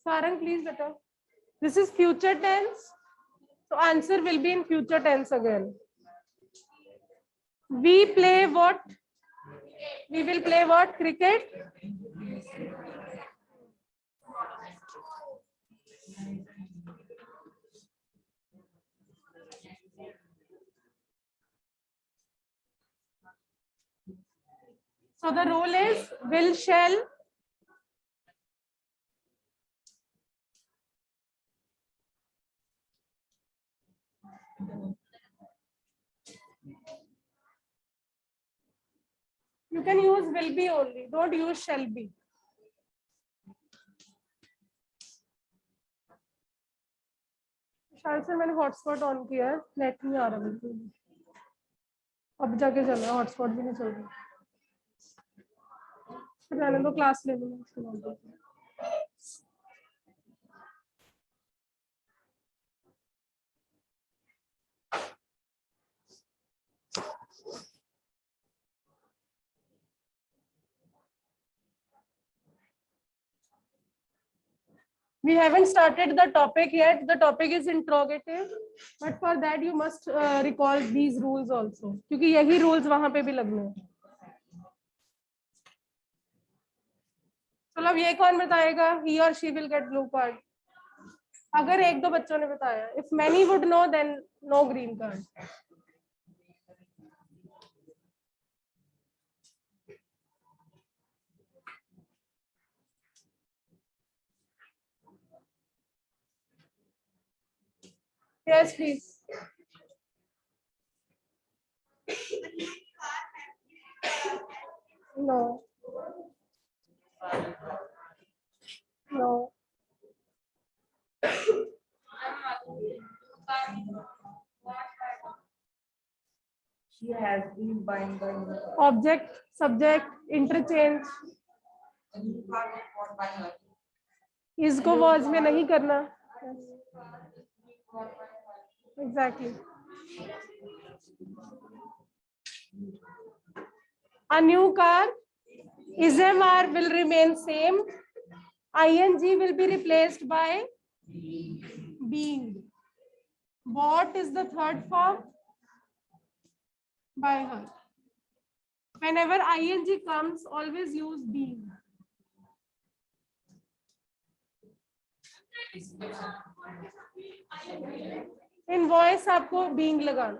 Sarang, please better. This is future tense. So answer will be in future tense again. We play what? We will play what? Cricket? So the rule is will, shall. You can use will be only. Don't use shall be. शायद से मैंने hotspot on किया है, net नहीं आ रहा बिल्कुल. अब जाके चल रहा है, हॉटस्पॉट भी नहीं चल रहा. फिर मैंने तो क्लास ले लूंगा उसके बाद. We haven't started the topic yet. The topic is interrogative, but for that you must recall these rules also, क्योंकि यही rules वहां पे भी लगने हैं. चलो ये कौन बताएगा? He or she will get blue card. अगर एक दो बच्चों ने बताया, if many would know, then no green card. Yes, please. No. No. She has been buying the Object, subject, interchange. इसको was में नहीं करना. Exactly. A new car, is or will remain same. Ing will be replaced by being. Bought is the third form, by her. Whenever ing comes, always use being. In voice आपको being लगाना.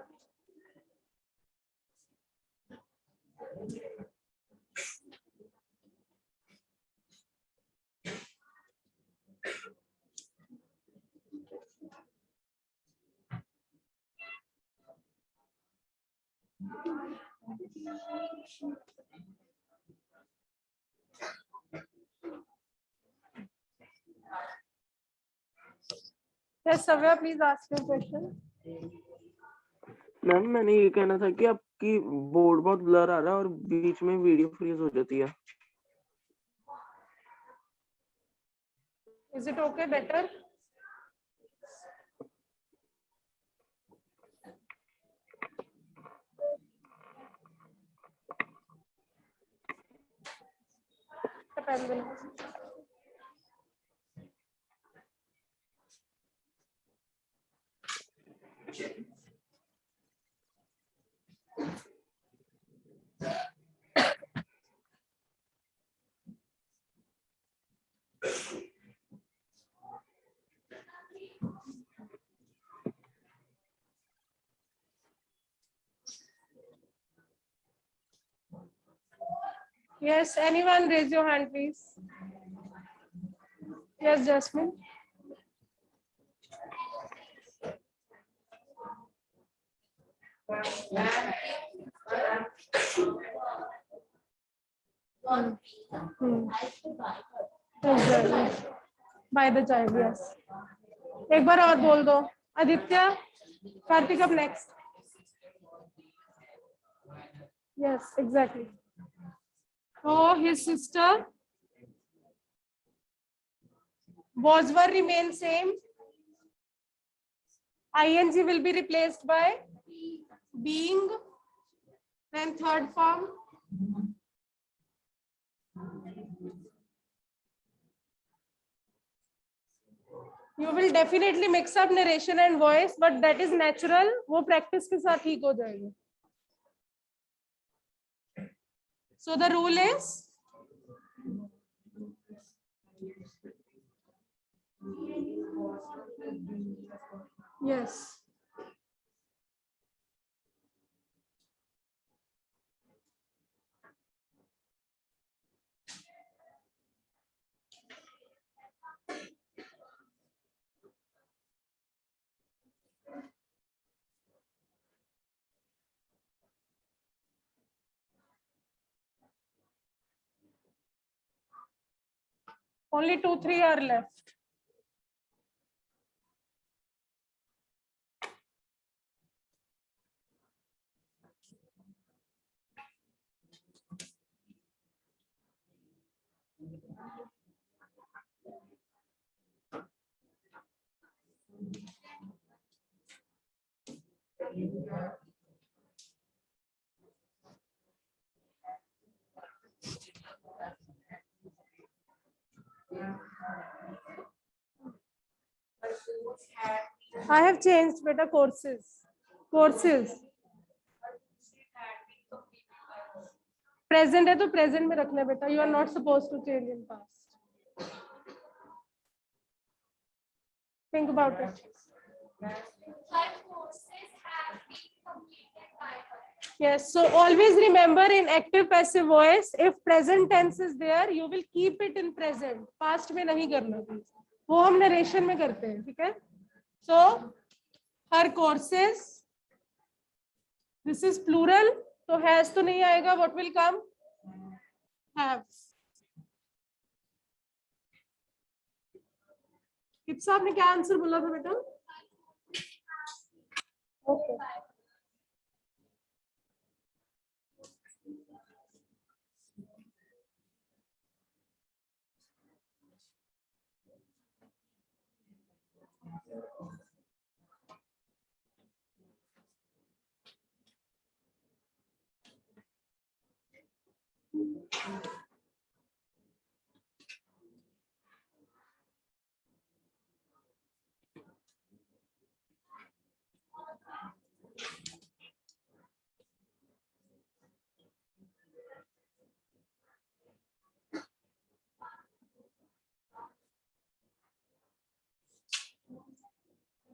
Yes, Savya, please ask your question. Ma'am मैंने ये कहना था कि आपकी board बहुत blur आ रहा है और बीच में वीडियो फ्रीज हो जाती है. Is it okay? Better? Yes, anyone raise your hand, please. Yes, Jasmine. Exactly. By the child, yes. एक बार और बोल दो Aditya. Kartik up next. Yes, exactly. So his sister was were remain same. Ing will be replaced by being. Then third form. You will definitely mix up narration and voice, but that is natural. वो practice के साथ ठीक हो जाएगी. So the rule is yes. Only 2-3 are left. I have changed beta courses. Present है तो present में रखना बेटा. You are not supposed to change in past. Think about it. Yes, so always remember in active passive voice, if present tense is there, you will keep it in present. Past में नहीं करना. वो हम narration में करते हैं, ठीक है? So her courses, this is plural, तो has तो नहीं आएगा. What will come? Have. किप्सा आपने क्या आंसर बोला था बेटा? Okay.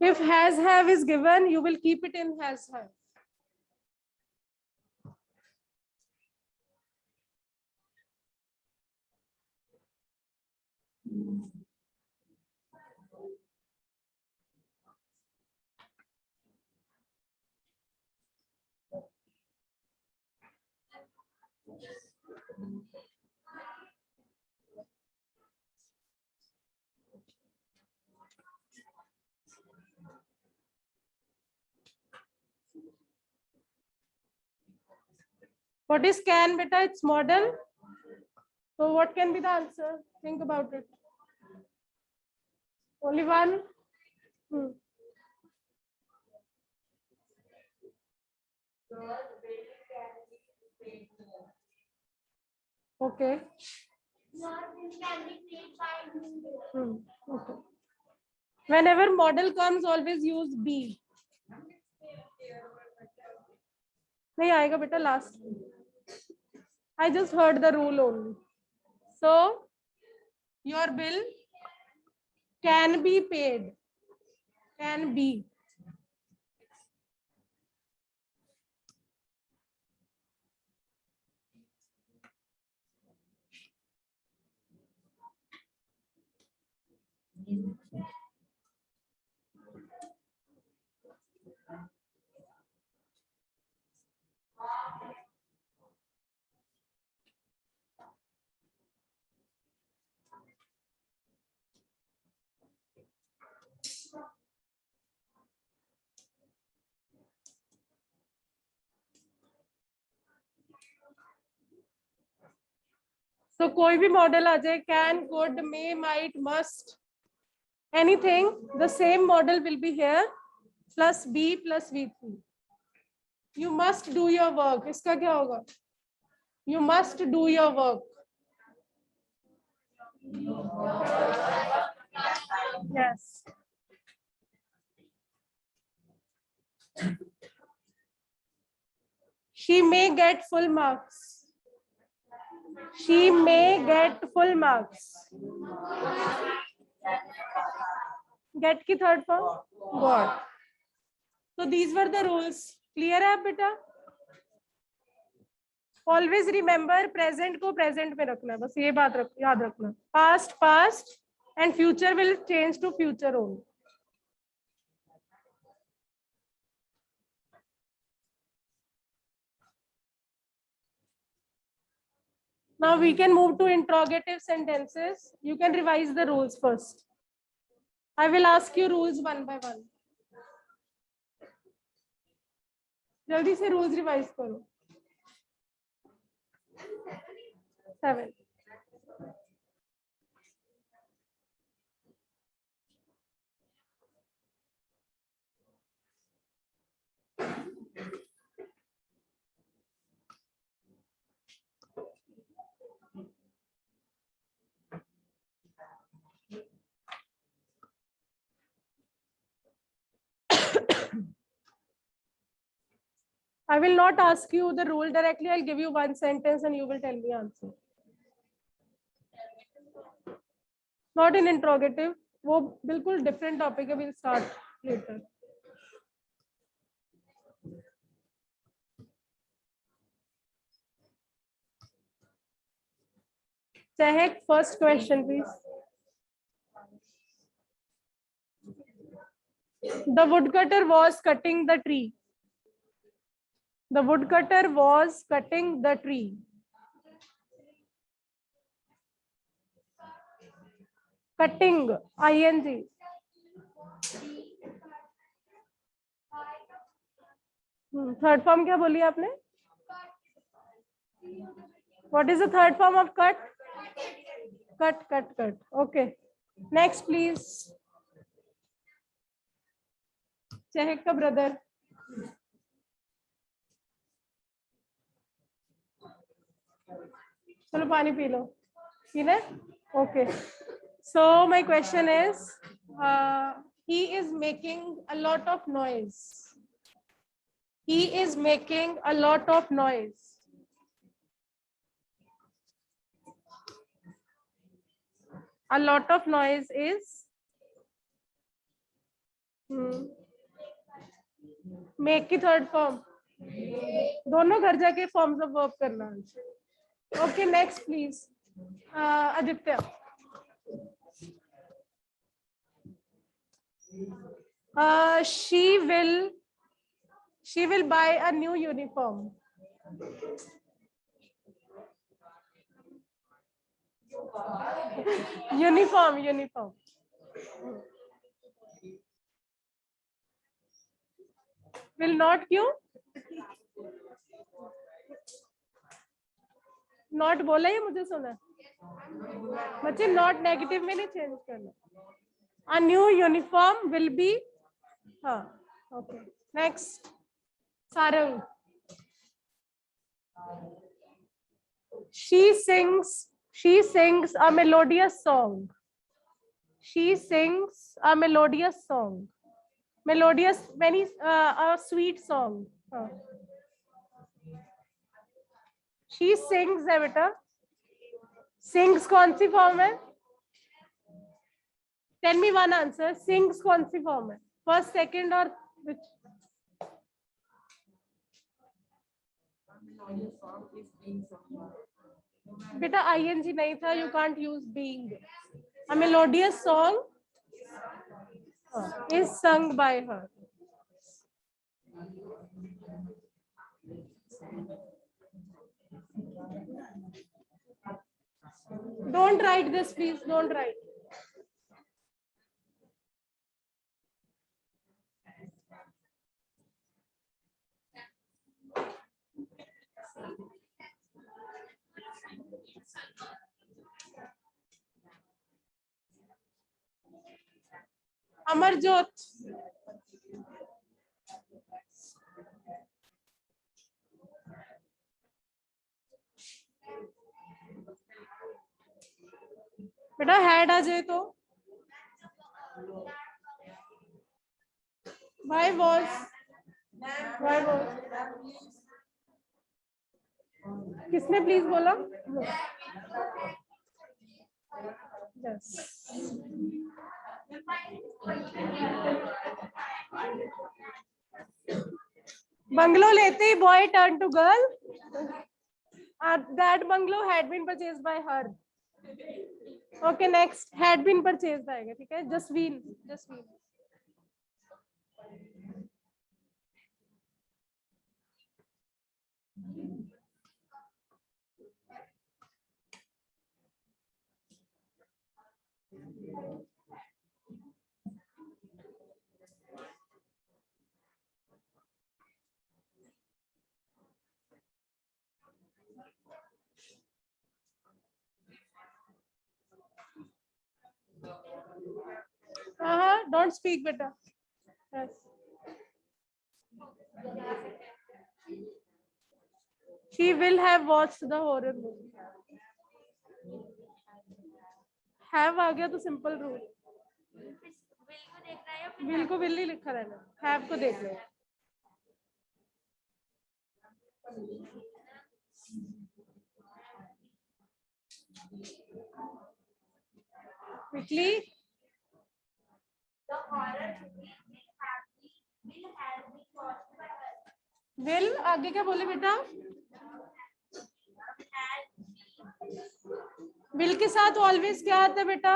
If has have is given, you will keep it in has have. What is can beta? It's model. So what can be the answer? Think about it. Only one. Okay. Okay. Whenever model comes, always use be. नहीं आएगा बेटा last. I just heard the rule only. So your bill can be paid. Can be. तो कोई भी model आ जाए, can, could, may, might, must, anything, the same model will be here plus b plus v3. You must do your work. इसका क्या होगा? You must do your work. Yes. She may get full marks. She may get full marks. Get की third form? Got. So these were the rules. Clear है बेटा? Always remember present को present में रखना है, बस ये बात याद रखना. Past past and future will change to future only. Now we can move to interrogative sentences. You can revise the rules first. I will ask you rules one by one. जल्दी से rules revise करो. 7. I will not ask you the rule directly. I'll give you one sentence and you will tell me answer. Not in interrogative. वो बिल्कुल different topic है. We'll start later. Chehek, first question, please. The woodcutter was cutting the tree. The woodcutter was cutting the tree. Cutting, ing. Third form क्या बोली आपने? What is the third form of cut? Cut, cut, cut. Okay. Next, please. Chehek का brother. चलो पानी P low. पीना? Okay. So my question is, he is making a lot of noise. He is making a lot of noise. A lot of noise is make की third form. दोनों घर जाके forms of verb करना. Okay, next please. Aditya. She will buy a new uniform. Uniform. Will not क्यों? Not बोला या मुझे सुना? बच्चे not negative में नहीं change करना. A new uniform will be. Okay. Next. Sarang. She sings a melodious song. She sings a melodious song. Melodious, very a sweet song. She sings है बेटा. Sings कौन सी form है? Tell me one answer. Sings कौन सी form है? First, second or which? बेटा ing नहीं था. You can't use being. A melodious song is sung by her. Don't write this, please. Don't write. Amarjot, बेटा हेड आ जाए तो वाई वॉज, किसने प्लीज बोला? यस, बंगलो लेते ही boy turn to girl. That bungalow had been purchased by her. Okay, next. Had been purchased आएगा, ठीक है? Jasween. Don't speak, beta. Yes. She will have watched the horror movie. Have आ गया तो simple rule. will को will ही लिखा रहना. Have को देख लो. Quickly. The horror movie will have been watched by her. will आगे क्या बोले बेटा? will के साथ always क्या आता है बेटा?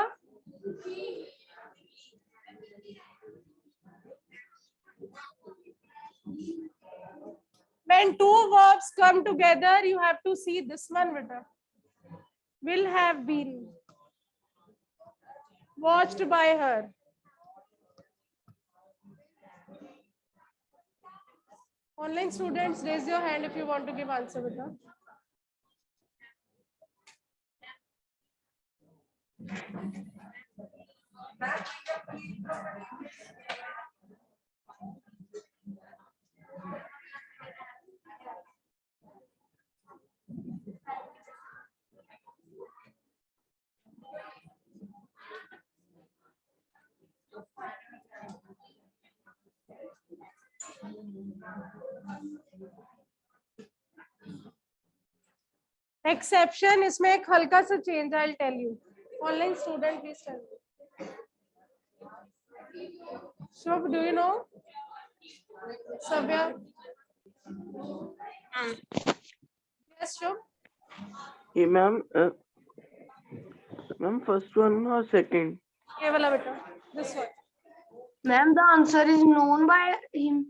When two verbs come together, you have to see this one beta. Will have been watched by her. Online students, raise your hand if you want to give answer beta. Exception इसमें एक हल्का सा change I'll tell you. Online student, please tell me. Shubh, do you know? Savya? Yes, Shubh. ये ma'am first one और second. ये वाला बेटा. This one. Ma'am, the answer is known by him.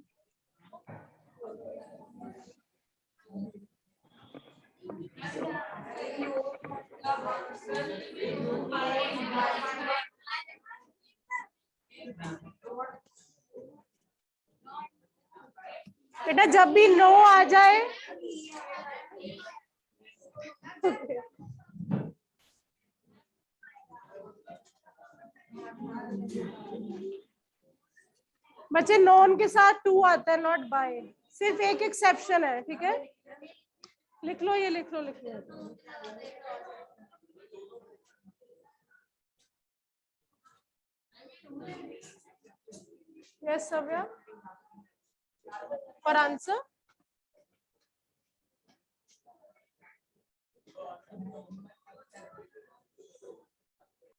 बेटा जब भी नो आ जाए बच्चे नॉन के साथ टू आता है, नॉट बाय. सिर्फ एक एक्सेप्शन है, ठीक है? लिख लो, ये लिख लो. यस सव्या, और आंसर